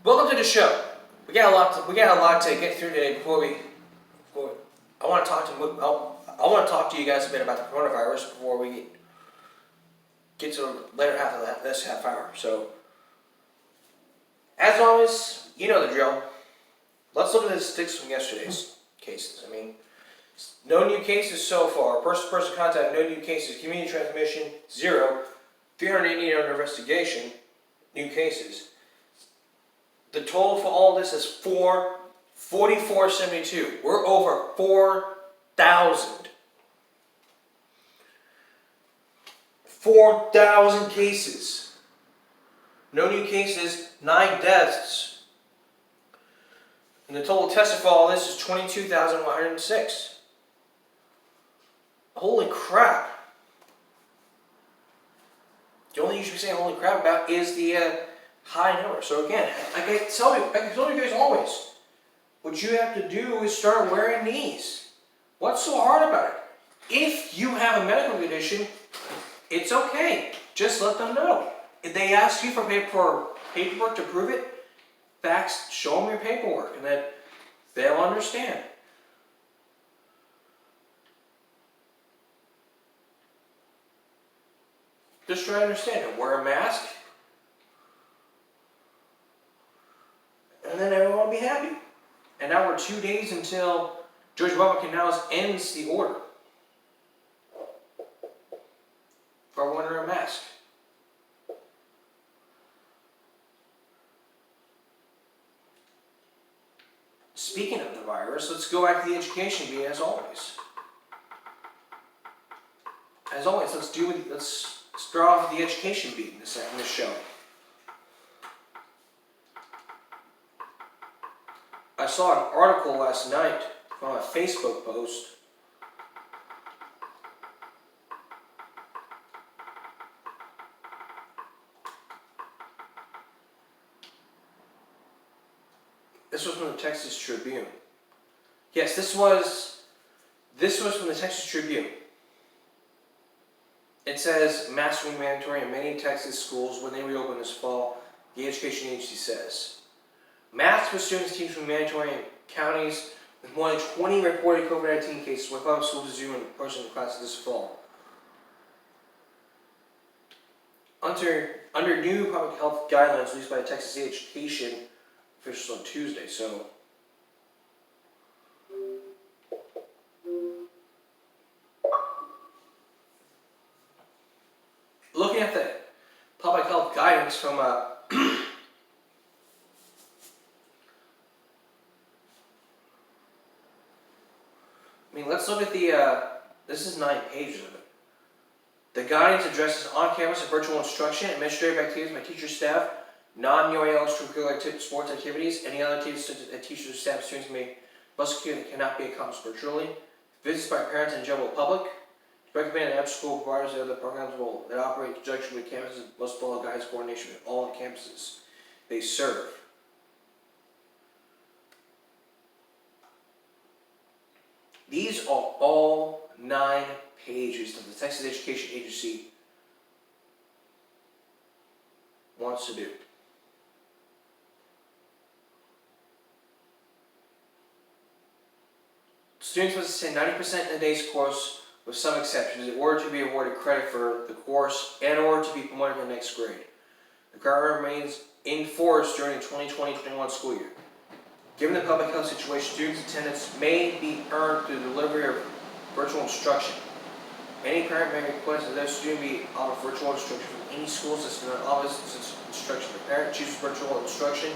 Welcome to the show. We got a lot to get through today. I want to talk to you guys a bit about the coronavirus before we get to the later half of this half hour. So, as always, you know the drill. Let's look at the statistics from yesterday's cases. No new cases so far. Person-to-person contact, no new cases. Community transmission, 0. 380 under investigation, new cases. The total for all this is 4472. We're over 4,000. 4,000 cases. No new cases, 9 deaths. And the total tested for all this is 22,106. Holy crap. The only thing you should be saying holy crap about is the high number. So again, like I tell you guys always, what you have to do is start wearing these. What's so hard about it? If you have a medical condition, it's okay. Just let them know. If they ask you for paperwork to prove it, facts, show them your paperwork, and then they'll understand. Just try to understand it. Wear a mask, and then everyone will be happy. And now we're 2 days until George W. now ends the order for wearing a mask. Speaking of the virus, let's go back to the education beat as always. As always, let's start off with the education beat in this show. I saw an article last night on a Facebook post. This was from the Texas Tribune. Yes, this was from the Texas Tribune. It says masks will be mandatory in many Texas schools when they reopen this fall, the education agency says. Masks for students and teachers will be mandatory in counties with more than 20 reported COVID-19 cases where public schools resume in-person classes this fall. Under new public health guidelines released by the Texas Education officials on Tuesday, so looking at the public health guidance from let's look at this is 9 pages of it. The guidance addresses on-campus and virtual instruction, administrative activities by teacher staff, non-UAL extracurricular sports activities, any other activities that teachers, staff, students must secure that cannot be accomplished virtually, visits by parents and general public. Recommended after school providers and other programs that operate in conjunction with campuses must follow guidance coordination with all the campuses they serve. These are all 9 pages that the Texas Education Agency wants to do. Students must attend 90% in the day's course with some exceptions in order to be awarded credit for the course and in order to be promoted to the next grade. The requirement remains in force during the 2020-21 school year. Given the public health situation, students' attendance may be earned through the delivery of virtual instruction. Any parent may request that their student be offered virtual instruction from any school system that offers instruction. The parent chooses virtual instruction.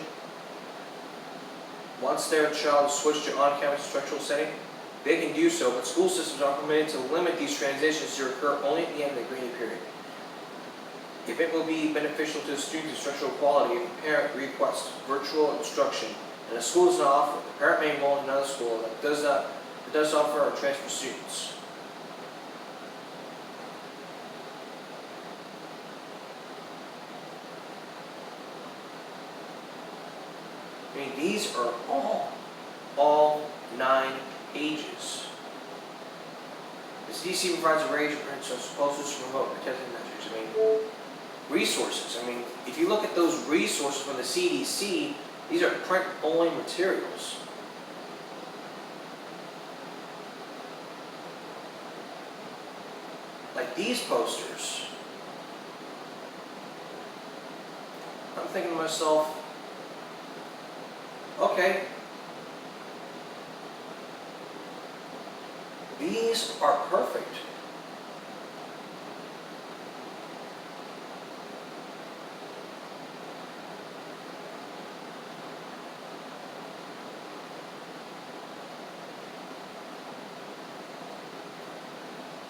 Once their child is switched to on-campus instructional setting, they can do so, but school systems are permitted to limit these transitions to occur only at the end of the grading period. If it will be beneficial to the student's instructional quality, if the parent requests virtual instruction and the school does not offer it, the parent may enroll in another school that does offer or transfer students. These are all 9 pages. The CDC provides a range of proposals to promote protective measures. Resources. If you look at those resources from the CDC, These are print-only materials. Like these posters. I'm thinking to myself, okay, these are perfect.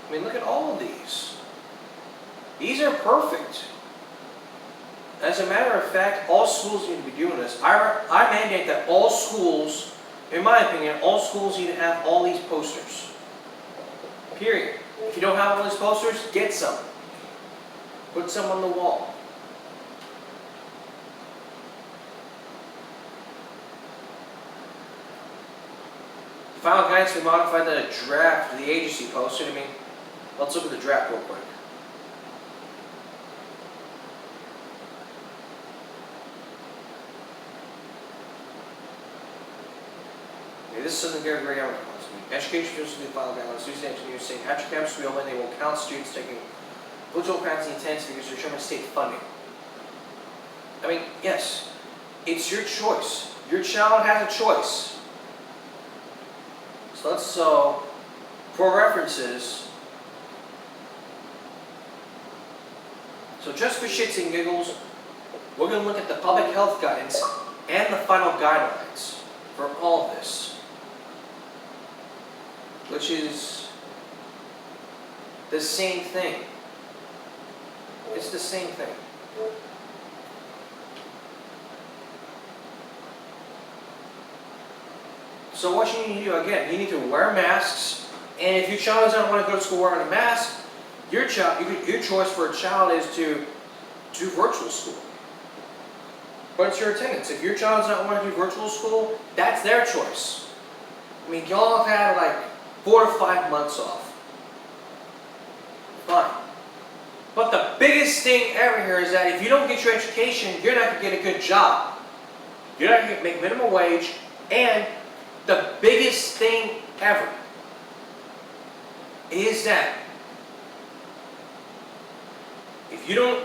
I mean, look at all of these. These are perfect. As a matter of fact, all schools need to be doing this. I mandate that all schools, in my opinion, all schools need to have all these posters. Period. If you don't have all these posters, get some. Put some on the wall. Final guidance, we modified the draft of the agency posted. I mean, let's look at the draft real quick. This is something very, very important. Education officials will file guidelines. Students and engineers saying after campus reopening, they will count students taking virtual classes and attendance figures to determine state funding. I mean, yes, it's your choice. Your child has a choice. So let's, for references, so just for shits and giggles, we're going to look at the public health guidance and the final guidelines for all of this. Which is the same thing. It's the same thing. So what you need to do, again, you need to wear masks, and if your child doesn't want to go to school wearing a mask, your choice for a child is to do virtual school. But it's your attendance. If your child does not want to do virtual school, that's their choice. I mean, y'all have had like 4 to 5 months off. Fine. But the biggest thing ever here is that if you don't get your education, you're not going to get a good job. You're not going to make minimum wage. And the biggest thing ever is that if you don't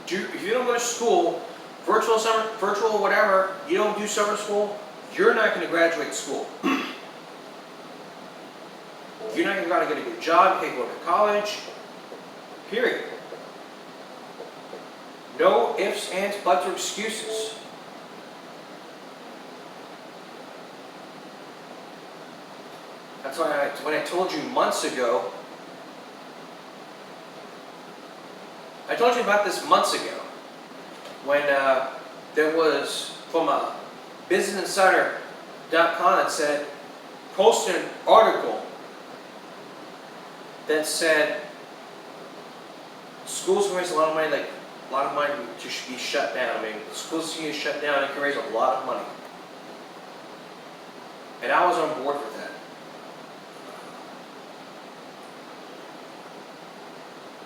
go to school, virtual summer, virtual whatever, you don't do summer school, you're not going to graduate school. You're not going to get a good job, you can't go to college, period. No ifs, ands, buts, or excuses. That's why when I told you months ago, I told you about this months ago, when there was from a BusinessInsider.com that said, posted an article that said schools can raise a lot of money, like a lot of money to be shut down. I mean, schools can get shut down and can raise a lot of money. And I was on board with that.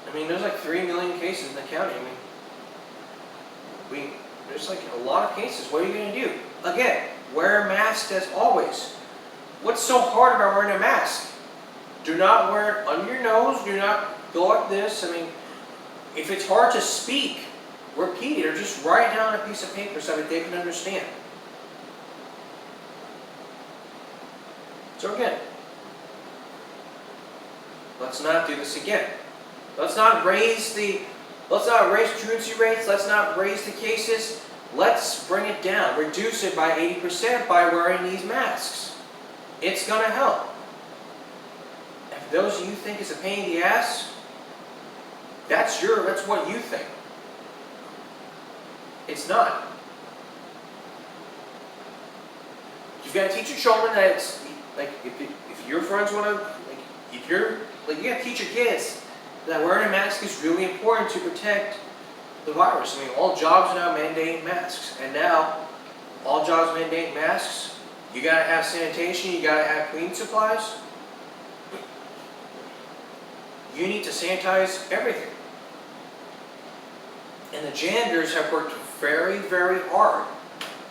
I mean, there's like 3 million cases in the county. I mean, there's like a lot of cases. What are you going to do? Again, wear a mask as always. What's so hard about wearing a mask? Do not wear it under your nose. Do not go like this. I mean, if it's hard to speak, repeat it or just write it down on a piece of paper so that they can understand. So again, let's not do this again. Let's not raise truancy rates. Let's not raise the cases. Let's bring it down. Reduce it by 80% by wearing these masks. It's going to help. If those of you think it's a pain in the ass, that's what you think. It's not. You've got to teach your children that it's like if your friends want to you got to teach your kids that wearing a mask is really important to protect the virus. I mean, all jobs are now mandating masks, and now all jobs mandate masks. You got to have sanitation. You got to have cleaning supplies. You need to sanitize everything. And the janitors have worked very, very hard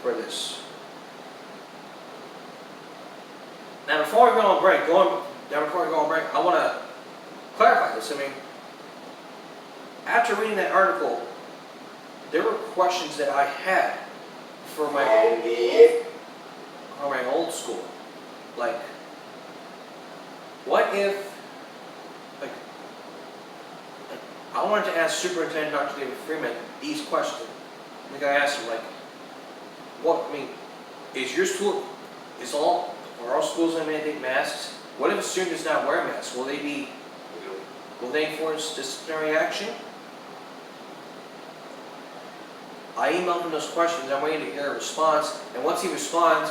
for this. Now, before we go on break, I want to clarify this. I mean, after reading that article, there were questions that I had for my old school. Like, what if, like I wanted to ask Superintendent Dr. David Freeman these questions. Like I asked him, like, is your school, are all schools going to mandate masks? What if a student does not wear masks? Will they enforce disciplinary action? I emailed him those questions. I'm waiting to hear a response, and once he responds,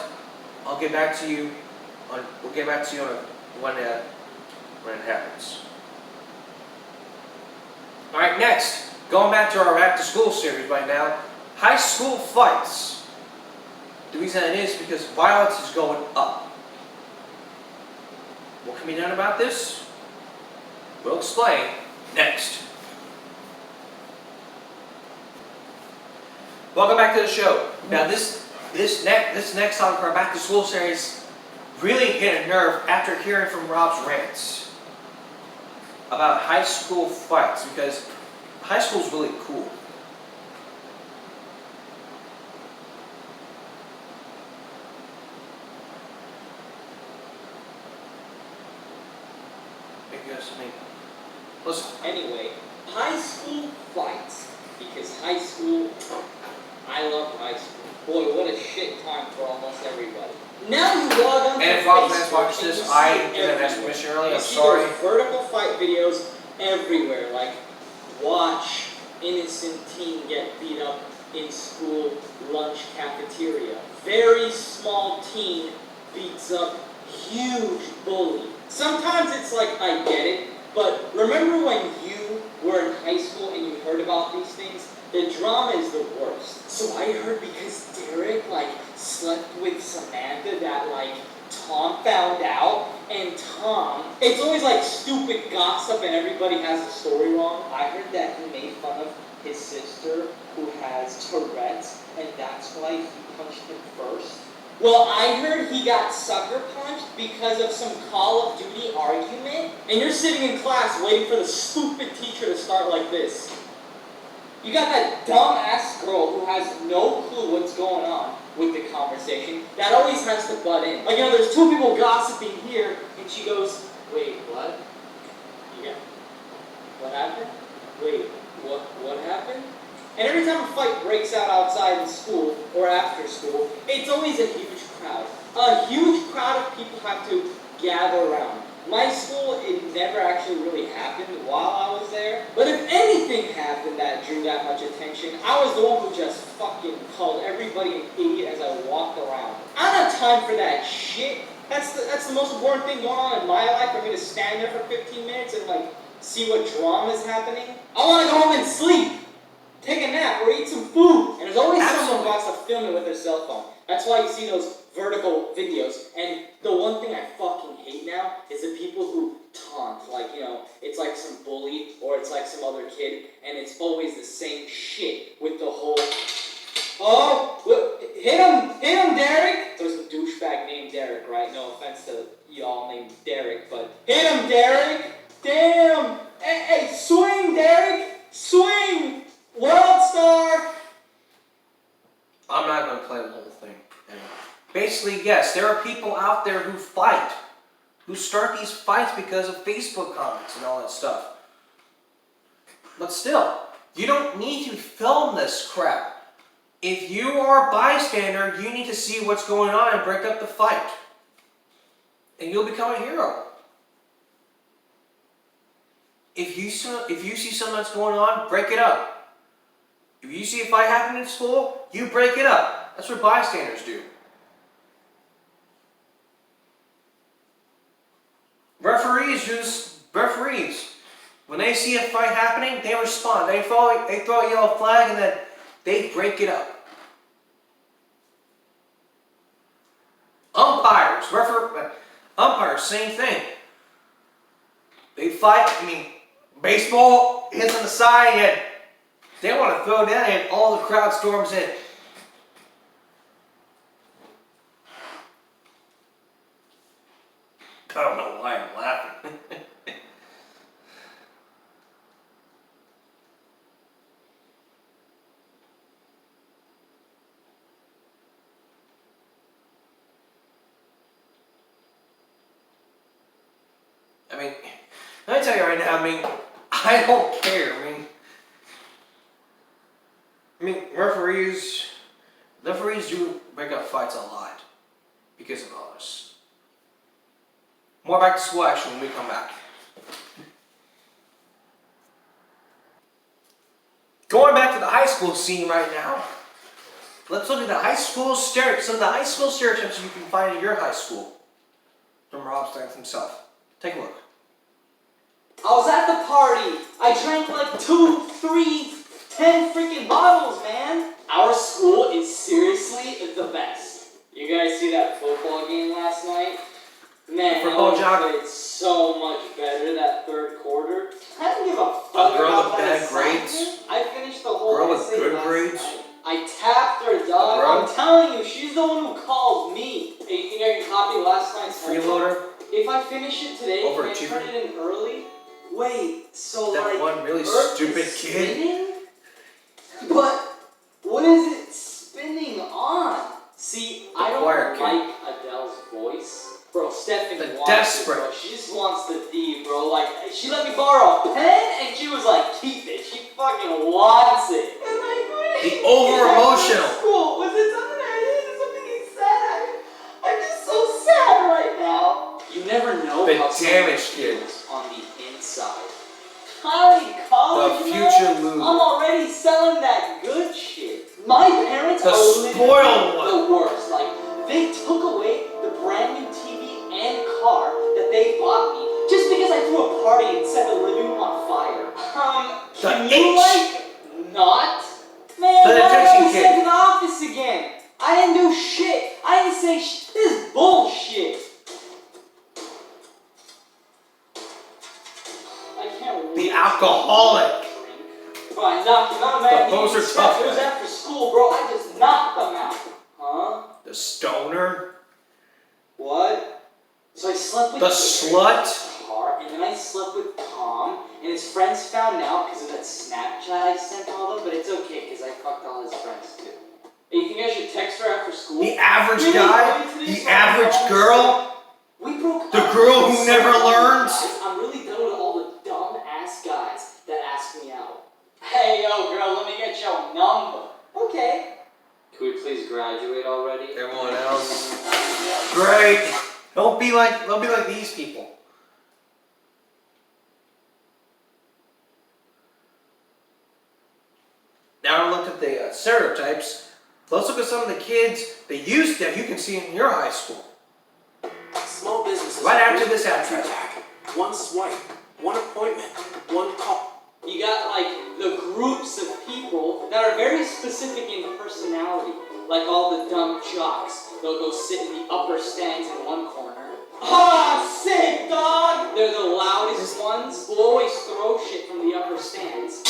I'll get back to you on when it happens. All right, next, going back to our Back to School series right now, high school fights. The reason that is because violence is going up. What can be done about this? We'll explain next. Welcome back to the show. Now this next topic of our Back to School series really hit a nerve after hearing from Rob's rants about high school fights, because high school is really cool. Listen. Anyway, high school fights, because high school, I love high school. Boy, what a shit time for almost everybody. Now you log on to and if Rob's fans watch this, I didn't ask permission earlier. I'm sorry. Those vertical fight videos everywhere, like watch innocent teen get beat up in school lunch cafeteria. Very small teen beats up huge bully. Sometimes it's like, I get it, but remember when you were in high school and you heard about these things? The drama is the worst. So I heard because Derek, slept with Samantha that, Tom found out, and Tom, it's always, stupid gossip and everybody has the story wrong. I heard that he made fun of his sister who has Tourette's, and that's why he punched him first. Well, I heard he got sucker punched because of some Call of Duty argument, and you're sitting in class waiting for the stupid teacher to start like this. You got that dumb-ass girl who has no clue what's going on with the conversation that always has to butt in. There's two people gossiping here, and she goes, wait, what? Yeah. What happened? Wait, what happened? And every time a fight breaks out outside in school or after school, it's always a huge crowd. A huge crowd of people have to gather around. My school, it never actually really happened while I was there. But if anything happened that drew that much attention, I was the one who just fucking called everybody an idiot as I walked around. I don't have time for that shit. That's the most important thing going on in my life, for me to stand there for 15 minutes and see what drama is happening. I want to go home and sleep. Take a nap or eat some food. And there's always someone who wants to film it with their cell phone. That's why you see those vertical videos. And the one thing I fucking hate now is the people who taunt. It's like some bully or it's like some other kid. And it's always the same shit with the whole, hit him, Derek. There was a douchebag named Derek, right? No offense to y'all named Derek, but hit him, Derek. Damn. Hey, swing, Derek. Swing. World Star! I'm not going to play the whole thing. Basically, yes, there are people out there who fight, who start these fights because of Facebook comments and all that stuff. But still, you don't need to film this crap. If you are a bystander, you need to see what's going on and break up the fight. And you'll become a hero. If you see something that's going on, break it up. If you see a fight happening in school, you break it up. That's what bystanders do. Referees. When they see a fight happening, they respond. They throw a yellow flag and then they break it up. Umpires, same thing. They fight. Baseball hits on the side and they want to throw down and all the crowd storms in. I mean, let me tell you right now. I mean, I don't care. I mean, referees do break up fights a lot because of all this. More back to school action when we come back. Going back to the high school scene right now. Let's look at the high school stereotypes. Some of the high school stereotypes you can find in your high school. From Rob Stein's himself. Take a look. I was at the party. I drank like 2, 3, 10 freaking bottles, man. Our school is seriously the best. You guys see that football game last night? Man, Football we jock. played so much better that third quarter. I didn't give a fuck A girl about with that bad grades? assignment. I finished the whole Girl with essay good last grades? night. I tapped her, dog. Bro? I'm telling you, she's the one who called me. Hey, you think I can copy last night's homework? Freeloader. If I finish it today, can I Overachiever. turn it in early? Wait, so That like one really Earth stupid is kid. spinning? But what is it spinning on? See, I don't choir kid. like Adele's voice. Bro, Stephanie The wants desperate. it, bro. She just wants the D, bro. Like, she let me borrow a pen, and she was like, keep it. She fucking wants it. And like, what The over-emotional. School. Was it something I did? Something he said? I'm just so sad right now. You never know The how damaged someone kid. feels on the inside. Highly college, The man. future loser. I'm already selling that good shit. My parents The are literally spoiled one. the worst. Like, they took away the brand new TV and car that they bought me just because I threw a party and set the living room on fire. Can The you H. like not? Man, The why are detention we kid. sent to the office again? I didn't do shit. I didn't say this is bullshit. I can't wait. The alcoholic. Bro, I knocked him out, man. Those are tough, It was man. after school, bro. I just knocked them out. Huh? The stoner. What? So I slept with The slut. car, and then I slept with Tom, and his friends found out because of that Snapchat I sent all of them, but it's okay because I fucked all his friends too. Hey, you think I should text her after school? The average Really? guy. Going to this The average long girl. We broke The up girl for who so never long, learns. guys. I'm really done with all the dumb ass guys that ask me out. Hey, yo, girl, let me get your number. Okay. Can we please graduate already? Everyone else. Great. Don't be like these people. Now I looked at the stereotypes. Let's look at some of the kids that you can see in your high school. Small businesses. Right after this advertisement. One swipe, one appointment, one call. You got like the groups of people that are very specific in personality, like all the dumb jocks. They'll go sit in the upper stands in one corner. Ah, sick dog! They're the loudest ones who always throw shit from the upper stands.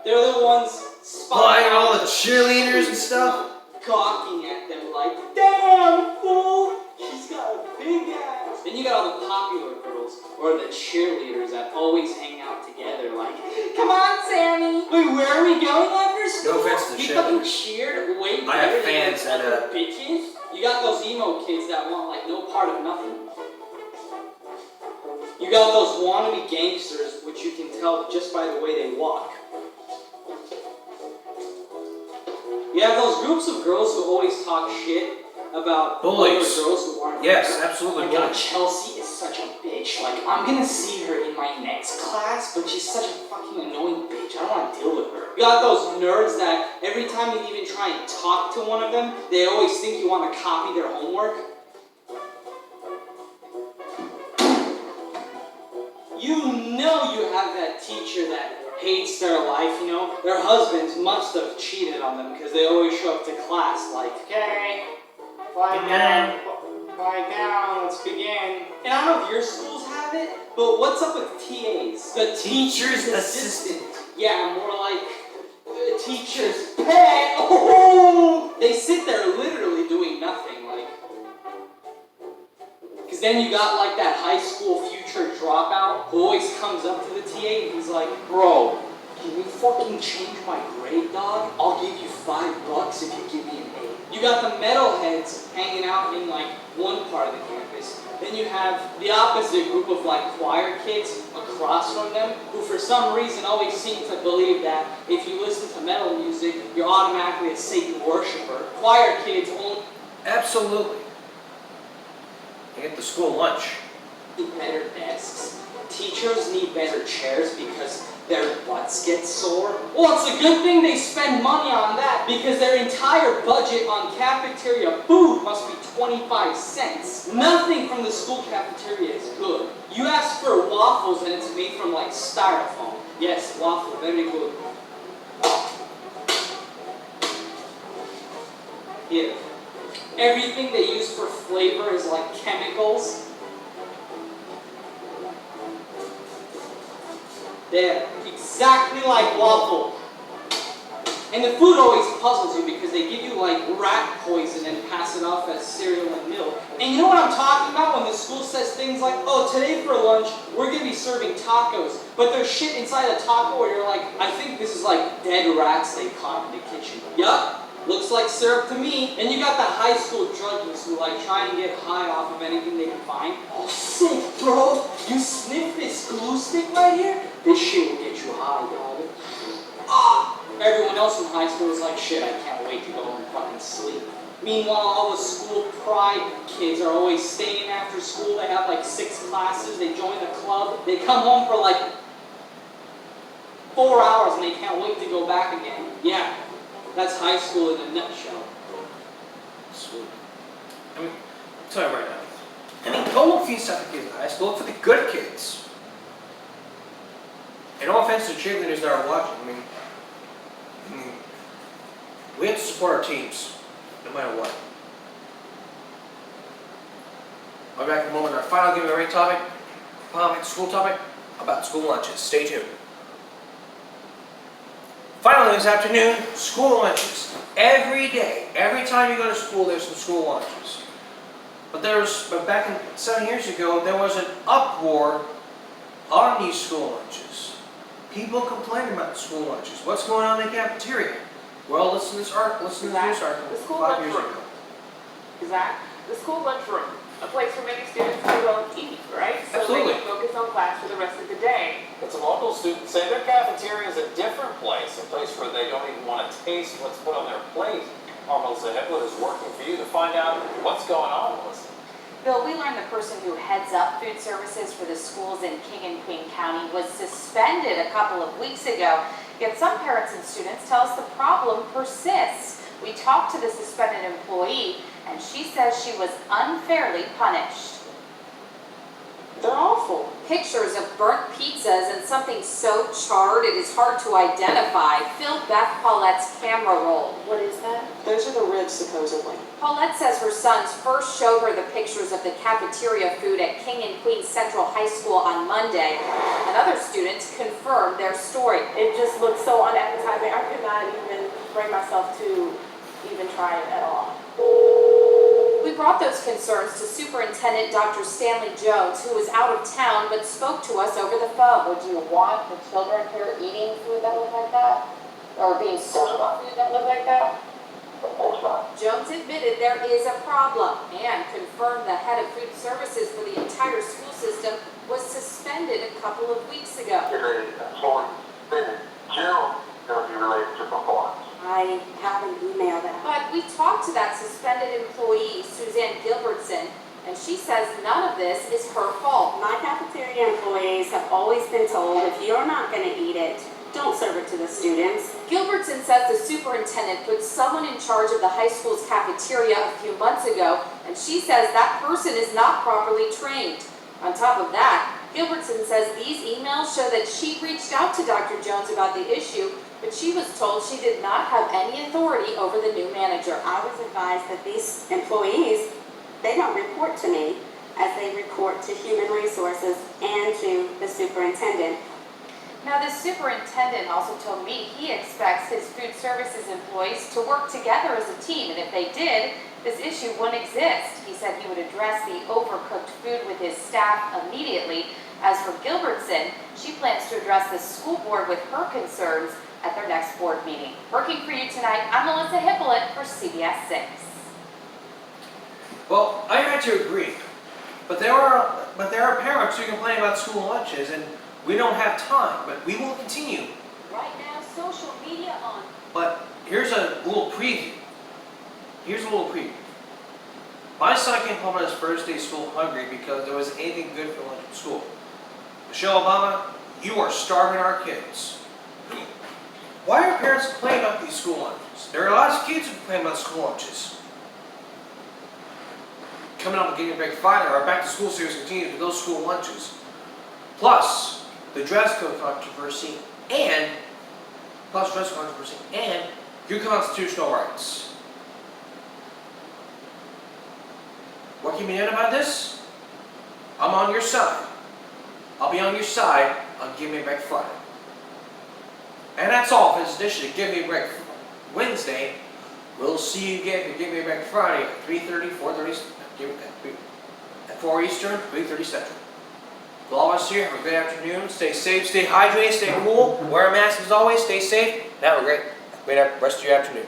They're the ones Flying spotting all the cheerleaders and stuff. gawking at them like, damn fool, she's got a big ass. Then you got all the popular girls or the cheerleaders that always hang out together like, come on, Sammy. Wait, where are we going after school? No offense to the You fucking cheerleaders. cheered way I have better than fans those that, other bitches. You got those emo kids that want like no part of nothing. You got those wannabe gangsters, which you can tell just by the way they walk. You have those groups of girls who always talk shit about Bullies. other girls who aren't. Yes, there. absolutely Oh my God, bullies. Chelsea is such a bitch. Like, I'm gonna see her in my next class, but she's such a fucking annoying bitch. I don't want to deal with her. You got those nerds that every time you even try and talk to one of them, they always think you want to copy their homework. You know you have that teacher that hates their life, you know? Their husbands must have cheated on them because they always show up to class like, okay, lie down, let's begin. And I don't know if your schools have it, but what's up with TAs? The teacher's assistant. Yeah, more like teacher's pet. Oh! They sit there literally doing nothing, like. Because then you got like that high school future dropout who always comes up to the TA and he's like, bro, can you fucking change my grade, dog? I'll give you $5 if you give me an A. You got the metalheads hanging out in like one part of the campus. Then you have the opposite group of like choir kids across from them, who for some reason always seem to believe that if you listen to metal music, you're automatically a Satan worshiper. Choir kids only Absolutely. You get the school lunch. need better desks. Teachers need better chairs because their butts get sore. Well, it's a good thing they spend money on that because their entire budget on cafeteria food must be 25 cents. Nothing from the school cafeteria is good. You ask for waffles and it's made from like styrofoam. Yes, waffle, very good. Here. Everything they use for flavor is like chemicals. There, exactly like waffle. And the food always puzzles you because they give you like rat poison and pass it off as cereal and milk. And you know what I'm talking about when the school says things like, oh, today for lunch, we're gonna be serving tacos. But there's shit inside a taco where you're like, I think this is like dead rats they caught in the kitchen. Yup. Looks like syrup to me. And you got the high school druggies who like try and get high off of anything they can find. Oh, sick, bro. You sniff this glue stick right here? This shit will get you high, dog. Ah! Everyone else in high school is like, shit, I can't wait to go home and fucking sleep. Meanwhile, all the school pride kids are always staying after school. They have like 6 classes. They join the club. They come home for like 4 hours and they can't wait to go back again. Yeah. That's high school in a nutshell. Sweet. I mean, I'll tell you right now. I mean, don't look for these type of kids in high school. Look for the good kids. And no offense to cheerleaders that are watching. I mean, we have to support our teams, no matter what. I'll be back in a moment. Our final give away topic, school topic, about school lunches. Stay tuned. Finally, this afternoon, school lunches. Every day, every time you go to school, there's some school lunches. But back in 7 years ago, there was an uproar on these school lunches. People complaining about the school lunches. What's going on in the cafeteria? Well, listen to this article. Listen to this article The school 5 years lunchroom. ago. Zach, the school lunchroom, a place for many students to go and eat, right? So Absolutely. they can focus on class for the rest of the day. But some local students say their cafeteria is a different place, a place where they don't even want to taste what's put on their plate. Our Melissa Hipwood is working for you to find out what's going on, Melissa. Bill, we learned the person who heads up food services for the schools in King and Queen County was suspended a couple of weeks ago. Yet some parents and students tell us the problem persists. We talked to the suspended employee, and she says she was unfairly punished. They're awful. Pictures of burnt pizzas and something so charred it is hard to identify filled Beth Paulette's camera roll. What is that? Those are the ribs, supposedly. Paulette says her sons first showed her the pictures of the cafeteria food at King and Queen Central High School on Monday, and other students confirmed their story. It just looked so unappetizing. I could not even bring myself to even try it at all. We brought those concerns to Superintendent Dr. Stanley Jones, who was out of town but spoke to us over the phone. Would you want the children here eating food that looked like that? Or being served food that looked like that? Jones admitted there is a problem and confirmed the head of food services for the entire school system was suspended a couple of weeks ago. I have an email that But we talked to that suspended employee, Suzanne Gilbertson, and she says none of this is her fault. my cafeteria employees have always been told if you're not going to eat it, don't serve it to the students. Gilbertson says the superintendent put someone in charge of the high school's cafeteria a few months ago, and she says that person is not properly trained. On top of that, Gilbertson says these emails show that she reached out to Dr. Jones about the issue, but she was told she did not have any authority over the new manager. I was advised that these employees, they don't report to me as they report to human resources and to the superintendent. Now, the superintendent also told me he expects his food services employees to work together as a team, and if they did, this issue wouldn't exist. He said he would address the overcooked food with his staff immediately. As for Gilbertson, she plans to address the school board with her concerns at their next board meeting. Working for you tonight, I'm Melissa Hippolyte for CBS 6. Well, I had to agree, but there are parents who complain about school lunches, and we don't have time, but we will continue. Right now, social media on. But here's a little preview. My son came home on his first day of school hungry because there wasn't anything good for lunch at school. Michelle Obama, you are starving our kids. Why are parents complaining about these school lunches? There are lots of kids who complain about school lunches. Coming up with Getting Back Friday, our Back to School series continues with those school lunches. Plus, the dress code controversy and your constitutional rights. What can be done about this? I'm on your side. I'll be on your side on Give Me Back Friday. And that's all for this edition of Give Me Back Wednesday. We'll see you again for Give Me Back Friday at 3:30, 4:30, at 4 Eastern, 3:30 Central. To all of us here, have a good afternoon. Stay safe, stay hydrated, stay cool. Wear a mask as always, stay safe, and have a great rest of your afternoon.